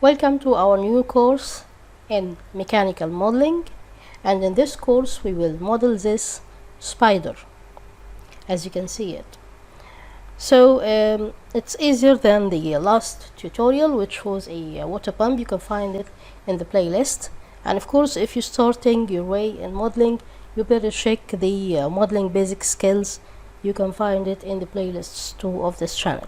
Welcome to our new course in mechanical modeling, and in this course we will model this spider as you can see it. So it's easier than the last tutorial, which was a water pump. You can find it in the playlist, and of course if you're starting your way in modeling, you better check the modeling basic skills. You can find it in the playlists too of this channel.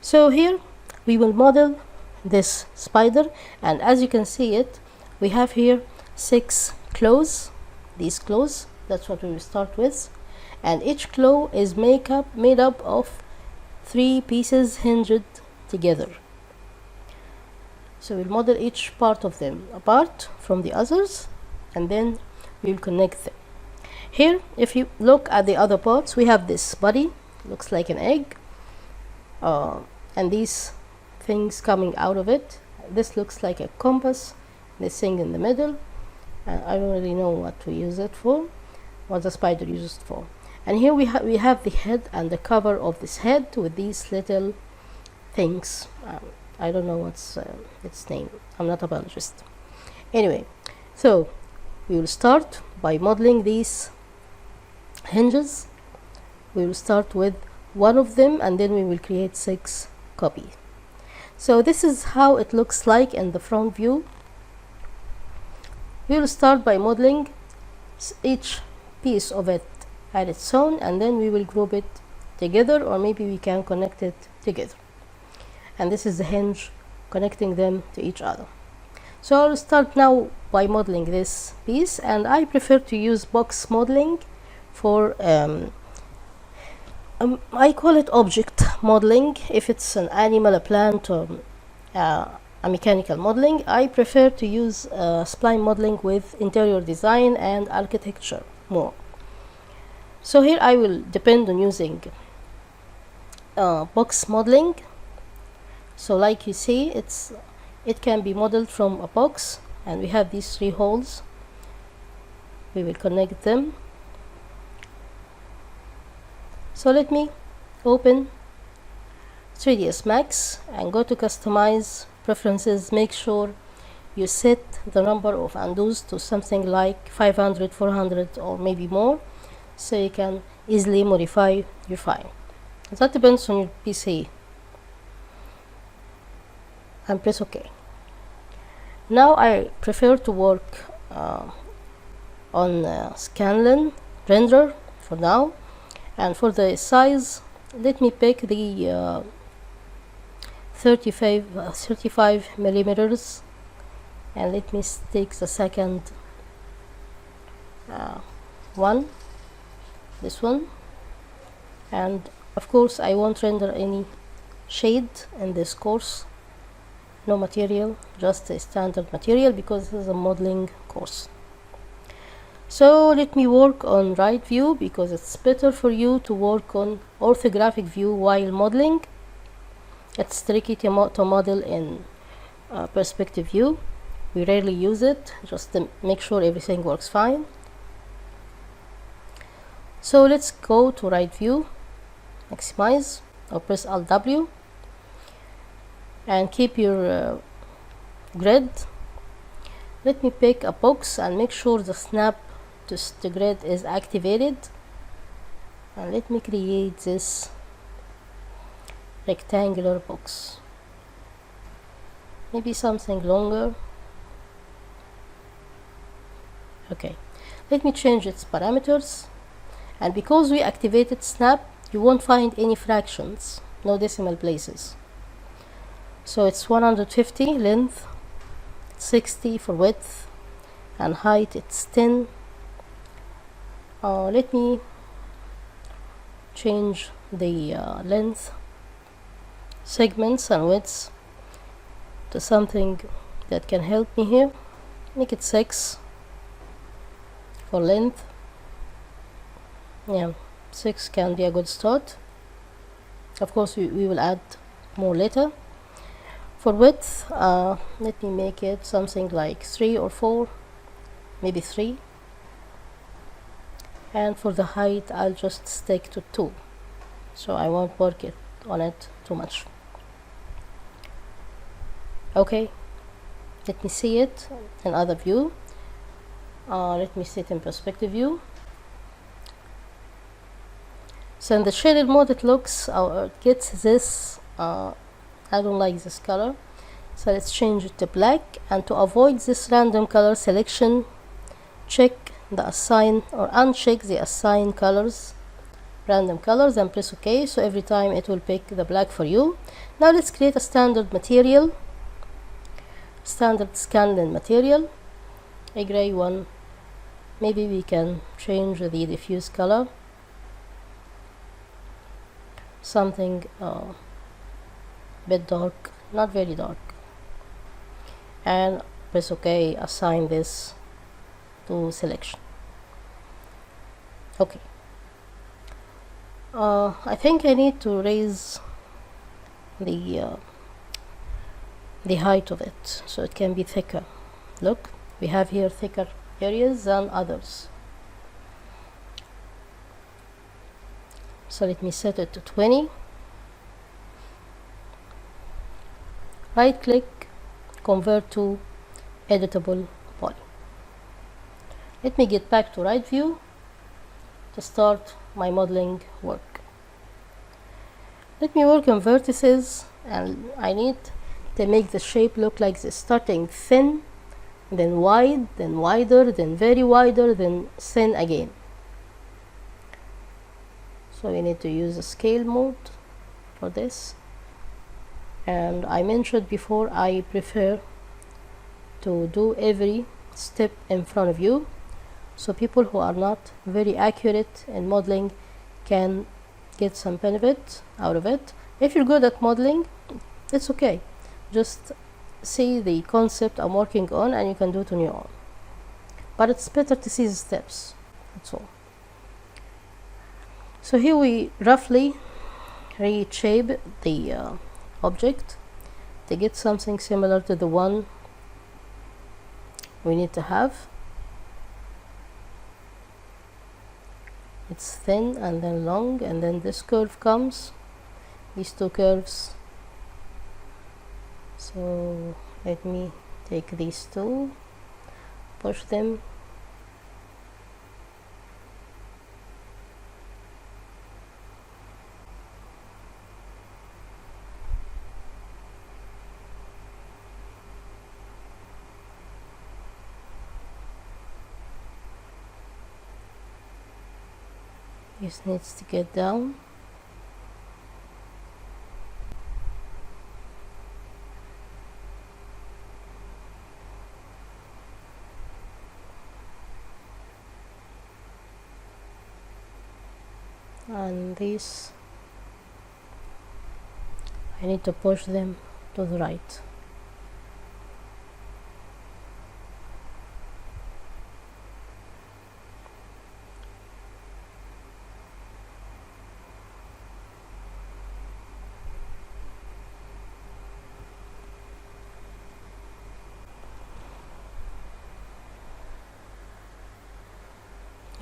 So here we will model this spider, and as you can see it, we have here 6 claws. These claws, that's what we will start with, and each claw is made up of 3 pieces hinged together. So we'll model each part of them apart from the others, and then we'll connect them. Here, if you look at the other parts, we have this body, looks like an egg, and these things coming out of it. This looks like a compass, this thing in the middle. I don't really know what we use it for, what the spider uses it for. And here we have the head and the cover of this head with these little things. I don't know what's its name. I'm not a biologist. Anyway, so we will start by modeling these hinges. We will start with one of them, and then we will create 6 copies. So this is how it looks like in the front view. We will start by modeling each piece of it at its own, and then we will group it together, or maybe we can connect it together. And this is the hinge connecting them to each other. So I'll start now by modeling this piece, and I prefer to use box modeling for I call it object modeling. If it's an animal, a plant, or a mechanical modeling, I prefer to use spline modeling with interior design and architecture more. So here I will depend on using box modeling. So like you see, it can be modeled from a box, and we have these 3 holes. We will connect them. So let me open 3ds Max and go to customize preferences. Make sure you set the number of undos to something like 500, 400, or maybe more, so you can easily modify your file. That depends on your PC. And press OK. Now I prefer to work on Scanlan render for now. And for the size, let me pick the 35 millimeters, and let me take the second one, this one. And of course I won't render any shade in this course, no material, just a standard material, because this is a modeling course. So let me work on right view, because it's better for you to work on orthographic view while modeling. It's tricky to model in perspective view. We rarely use it, just to make sure everything works fine. So let's go to right view, maximize, or press Alt W, and keep your grid. Let me pick a box and make sure the snap to the grid is activated, and let me create this rectangular box, maybe something longer. Okay, let me change its parameters, and because we activated snap, you won't find any fractions, no decimal places. So it's 150 length, 60 for width, and height it's 10. Let me change the length, segments, and widths to something that can help me here. Make it 6 for length. Yeah, 6 can be a good start. Of course we will add more later. For width, let me make it something like 3 or 4, maybe 3. And for the height, I'll just stick to 2, so I won't work on it too much. Okay, let me see it in other view. Let me see it in perspective view. So in the shaded mode it looks, it gets this, I don't like this color, so let's change it to black. And to avoid this random color selection, check the assign or uncheck the assign colors, random colors, and press OK. So every time it will pick the black for you. Now let's create a standard material, standard scanline material, a gray one. Maybe we can change the diffuse color, something bit dark, not very dark, and press OK. Assign this to selection. Okay, I think I need to raise the height of it so it can be thicker. Look, we have here thicker areas than others. So let me set it to 20. Right click, convert to editable poly. Let me get back to right view to start my modeling work. Let me work on vertices, and I need to make the shape look like this, starting thin, then wide, then wider, then very wider, then thin again. So we need to use the scale mode for this. And I mentioned before, I prefer to do every step in front of you, so people who are not very accurate in modeling can get some benefit out of it. If you're good at modeling, it's okay, just see the concept I'm working on and you can do it on your own, but it's better to see the steps, that's all. So here we roughly reshape the object to get something similar to the one we need to have. It's thin and then long, and then this curve comes, these two curves. So let me take these two, push them, this needs to get down. And these, I need to push them to the right.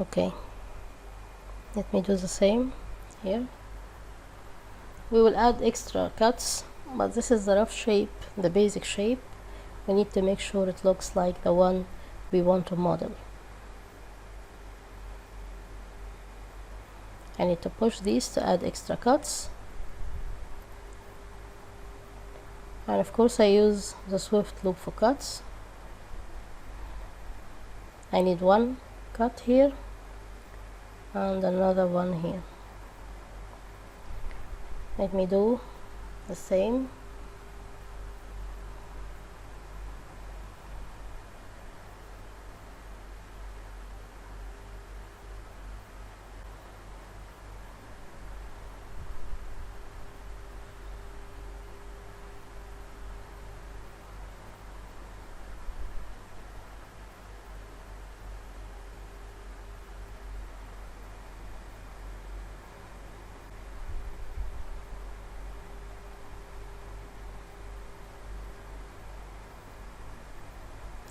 Okay, let me do the same here. We will add extra cuts, but this is the rough shape, the basic shape. We need to make sure it looks like the one we want to model. I need to push these to add extra cuts, and of course I use the swift loop for cuts. I need one cut here and another one here. Let me do the same.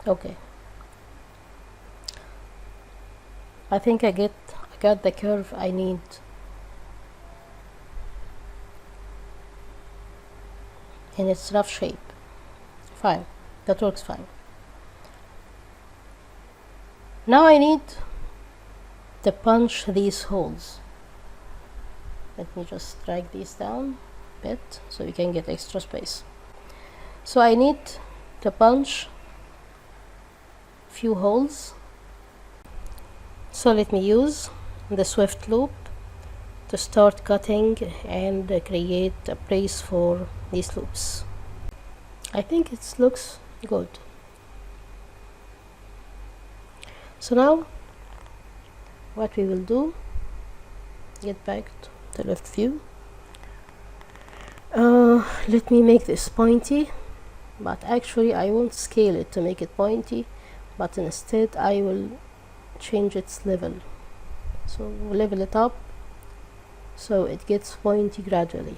Okay, I think I got the curve I need. In its rough shape Fine, that works fine. Now I need to punch these holes. Let me just drag these down a bit so we can get extra space. So I need to punch few holes. So let me use the swift loop to start cutting and create a brace for these loops. I think it looks good. So now what we will do, get back to the left view. Let me make this pointy, but actually I won't scale it to make it pointy, but instead I will change its level. So we'll level it up so it gets pointy gradually,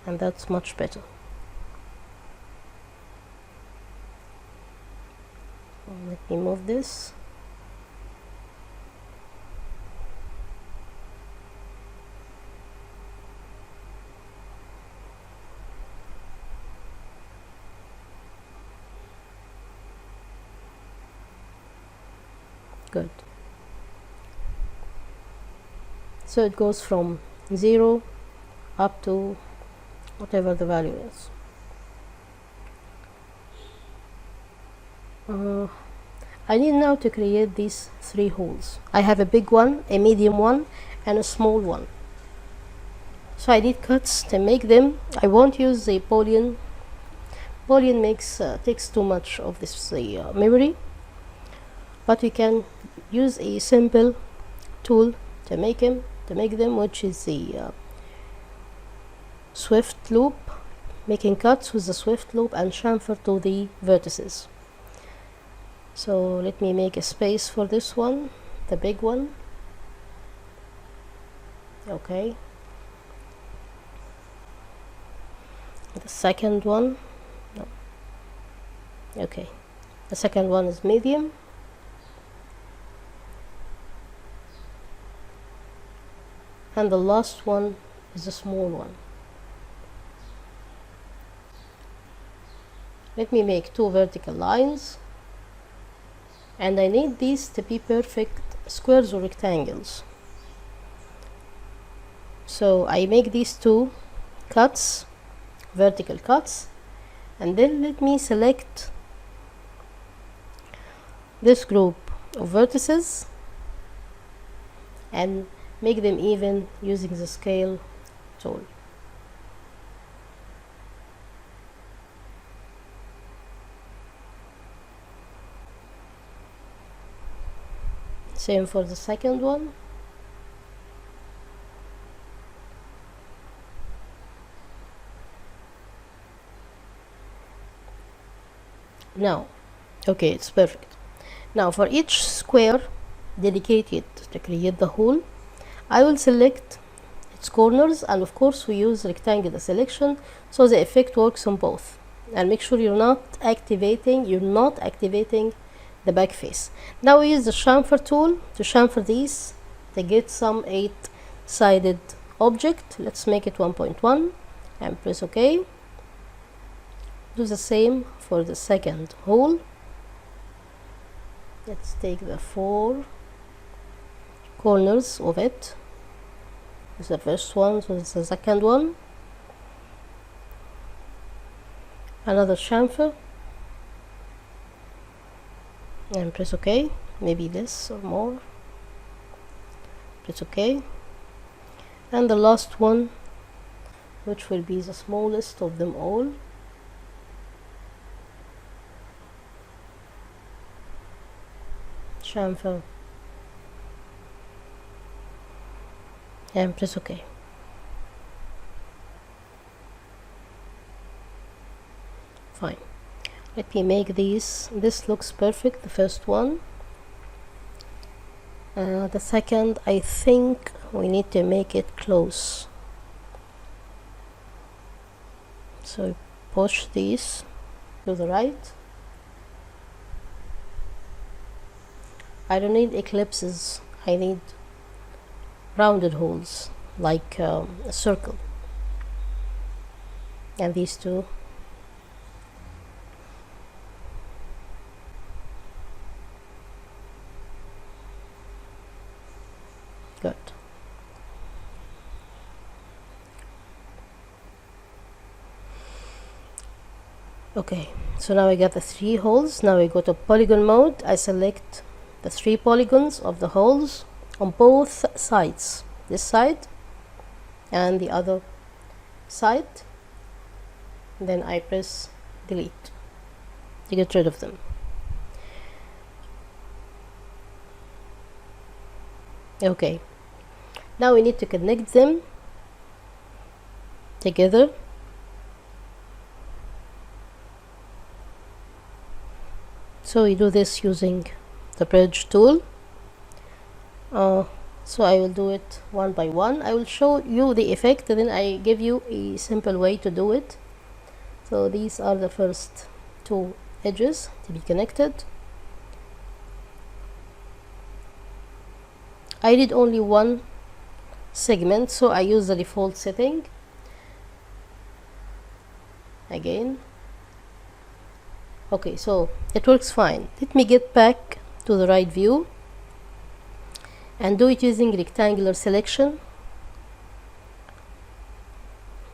and that's much better. Let me move this. Good. So it goes from 0 up to whatever the value is. I need now to create these 3 holes. I have a big one, a medium one, and a small one. So I need cuts to make them. I won't use the polygon. Polygon takes too much of this memory, but we can use a simple tool to make them, which is the swift loop, making cuts with the swift loop and chamfer to the vertices. So let me make a space for this one, the big one. Okay. The second one, no. Okay. The second one is medium. And the last one is a small one. Let me make 2 vertical lines, and I need these to be perfect squares or rectangles. So I make these 2 cuts, vertical cuts, and then let me select this group of vertices and make them even using the scale tool. Same for the second one. Now, okay, it's perfect. Now for each square dedicated to create the hole, I will select its corners, and of course we use rectangular selection so the effect works on both. And make sure you're not activating the back face. Now we use the chamfer tool to chamfer these to get some 8-sided object. Let's make it 1.1 and press OK. Do the same for the second hole. Let's take the 4 corners of it. This is the first one, so this is the second one. Another chamfer and press OK. Maybe this or more. Press OK. And the last one, which will be the smallest of them all. Chamfer and press OK. Fine. Let me make these. This looks perfect, the first one. The second, I think we need to make it close. So push these to the right. I don't need ellipses, I need rounded holes like a circle. And these two Good. Okay, so now I got the 3 holes. Now I go to polygon mode. I select the 3 polygons of the holes on both sides, this side and the other side. Then I press delete to get rid of them. Okay, now we need to connect them together. So we do this using the bridge tool. So I will do it one by one. I will show you the effect and then I give you a simple way to do it. So these are the first 2 edges to be connected. I did only 1 segment, so I use the default setting. Again. Okay, so it works fine. Let me get back to the right view and do it using rectangular selection.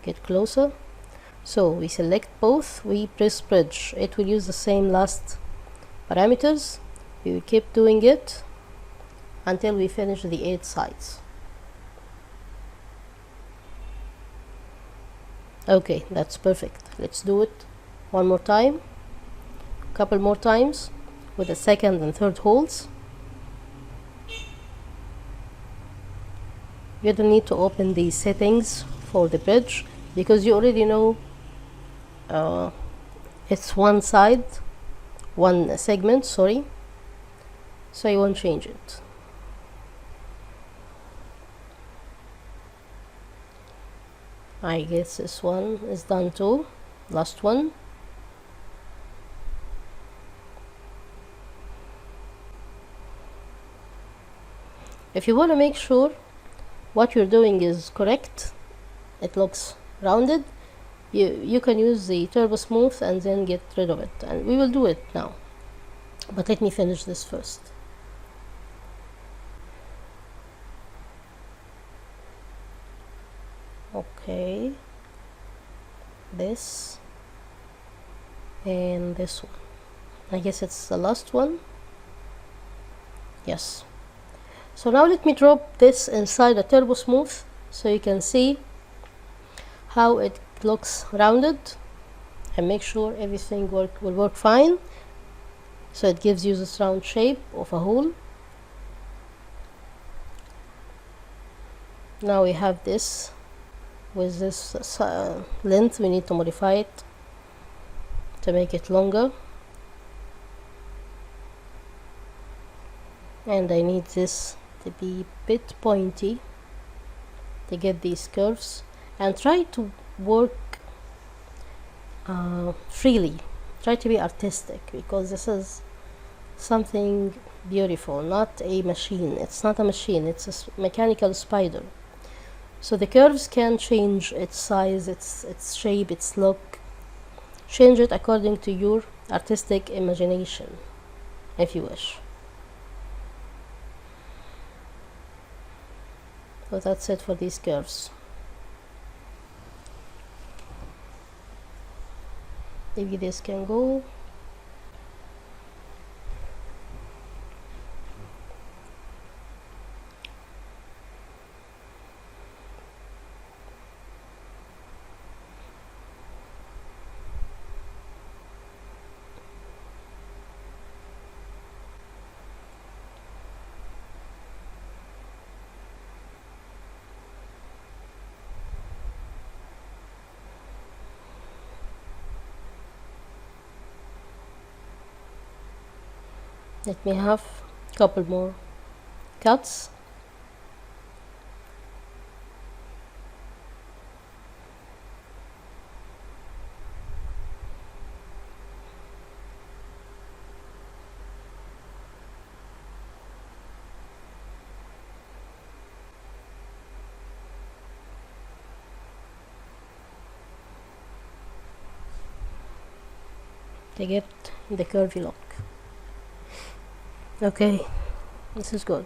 Get closer. So we select both, we press bridge. It will use the same last parameters. We will keep doing it until we finish the 8 sides. Okay, that's perfect. Let's do it one more time, couple more times with the second and third holes. You don't need to open the settings for the bridge because you already know it's one side, one segment, sorry, so you won't change it. I guess this one is done too. Last one. If you want to make sure what you're doing is correct, it looks rounded, you can use the turbo smooth and then get rid of it, and we will do it now, but let me finish this first. Okay, this and this one, I guess it's the last one. Yes. So now let me drop this inside a turbo smooth so you can see how it looks rounded, and make sure everything will work fine, so it gives you this round shape of a hole. Now we have this with this length. We need to modify it to make it longer, and I need this to be a bit pointy to get these curves, and try to work freely, try to be artistic, because this is something beautiful, not a machine. It's not a machine, it's a mechanical spider, so the curves can change its size, its shape, its look. Change it according to your artistic imagination if you wish. So that's it for these curves. Maybe this can go. Let me have a couple more cuts. To get the curvy look. Okay, this is good.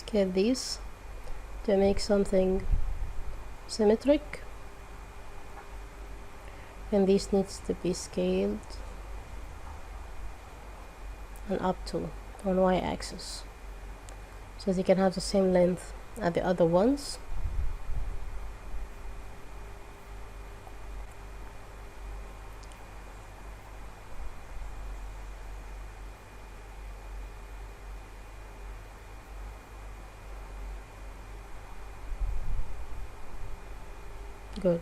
scale these to make something symmetric, and this needs to be scaled and up to on y-axis so they can have the same length as the other ones. Good.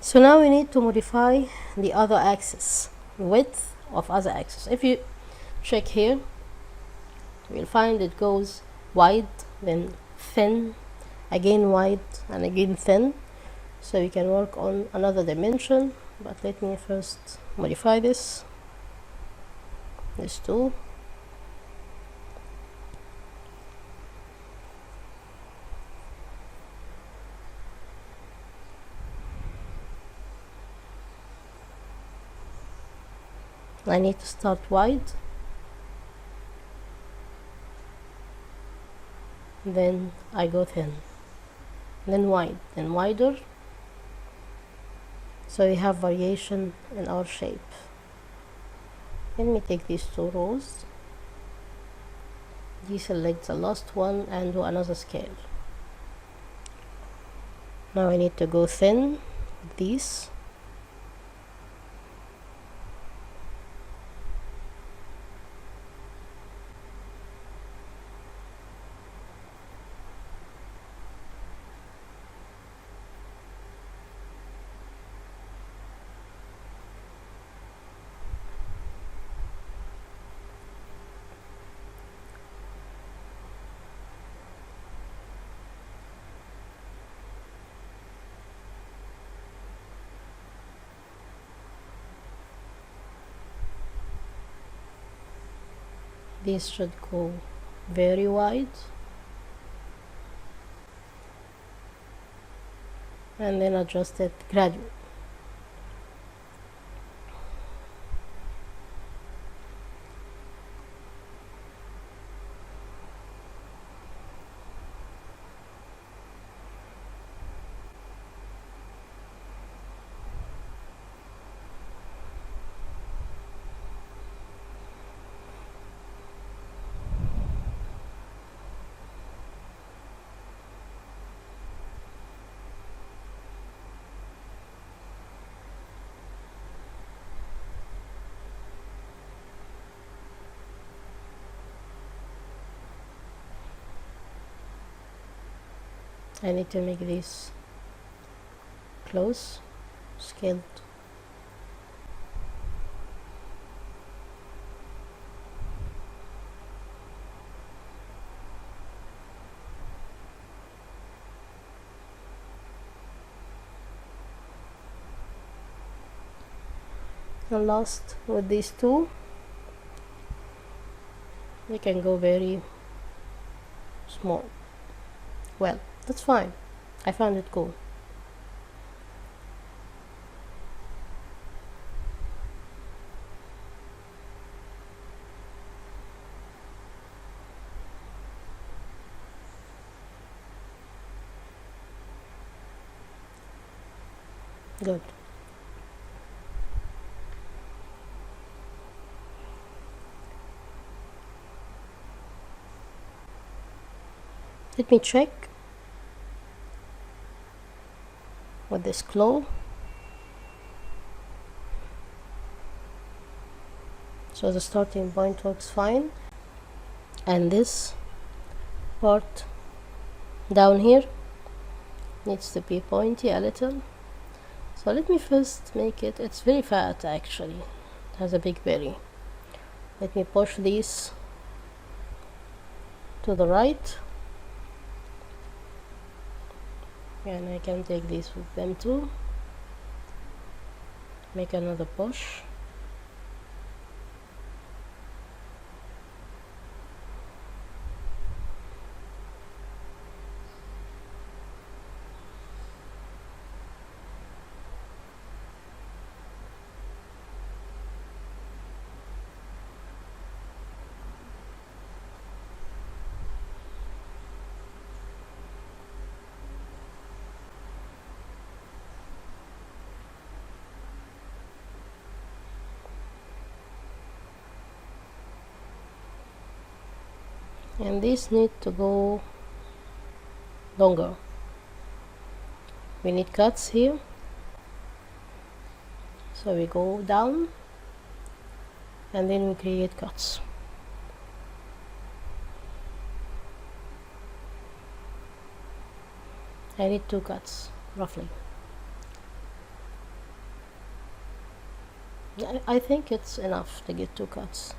So now we need to modify the other axis, width of other axis. If you check here, you'll find it goes wide, then thin, again wide, and again thin. So we can work on another dimension, but let me first modify this too. I need to start wide, then I go thin, then wide, then wider, so we have variation in our shape. Let me take these two rows, deselect the last one and do another scale. Now I need to go thin with these. These should go very wide, and then adjust it gradually. I need to make this close, scaled. And last, with these two, we can go very small. Well, that's fine. I found it cool. Good. Let me check with this claw. So the starting point works fine, and this part down here needs to be pointy a little. So let me first make it, it's very fat actually, it has a big belly. Let me push these to the right, and I can take these with them too. Make another push. and these need to go longer. We need cuts here, so we go down and then we create cuts. I need 2 cuts roughly. I think it's enough to get 2 cuts.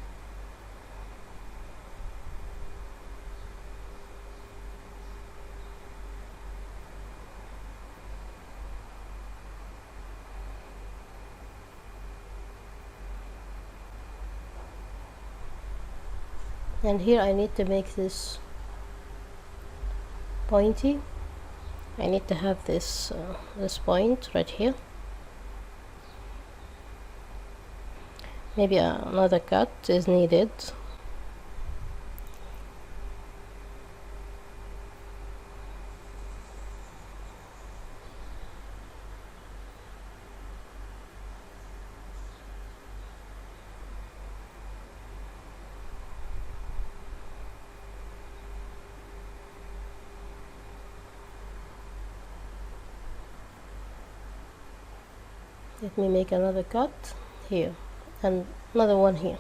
And here I need to make this pointy. I need to have this point right here. Maybe another cut is needed. Let me make another cut here and another one here.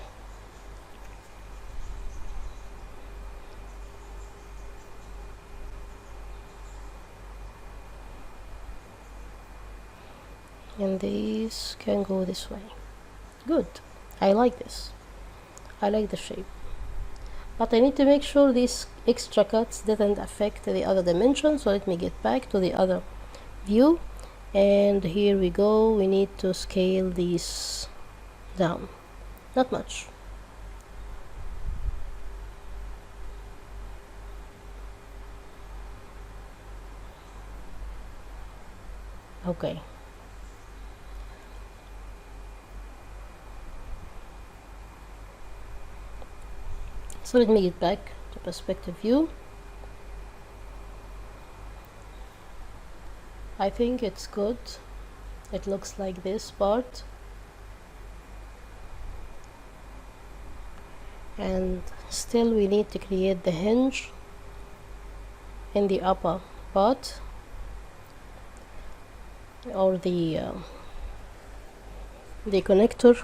And these can go this way. Good. I like this. I like the shape. But I need to make sure these extra cuts didn't affect the other dimension, so let me get back to the other view. And here we go. We need to scale these down. Not much. Okay. So let me get back to perspective view. I think it's good. It looks like this part. And still we need to create the hinge in the upper part, or the connector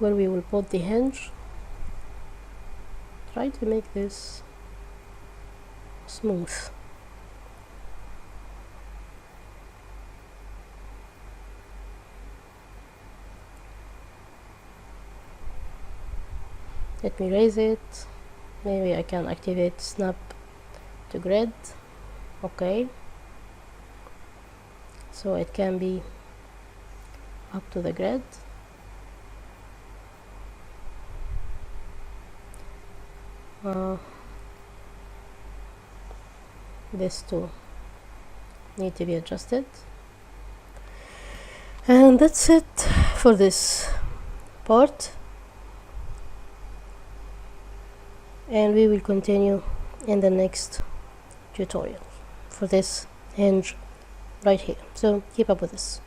where we will put the hinge. Try to make this smooth. Let me raise it. Maybe I can activate snap to grid. Okay, so it can be up to the grid. This too need to be adjusted, and that's it for this part, and we will continue in the next tutorial for this hinge right here. So keep up with this.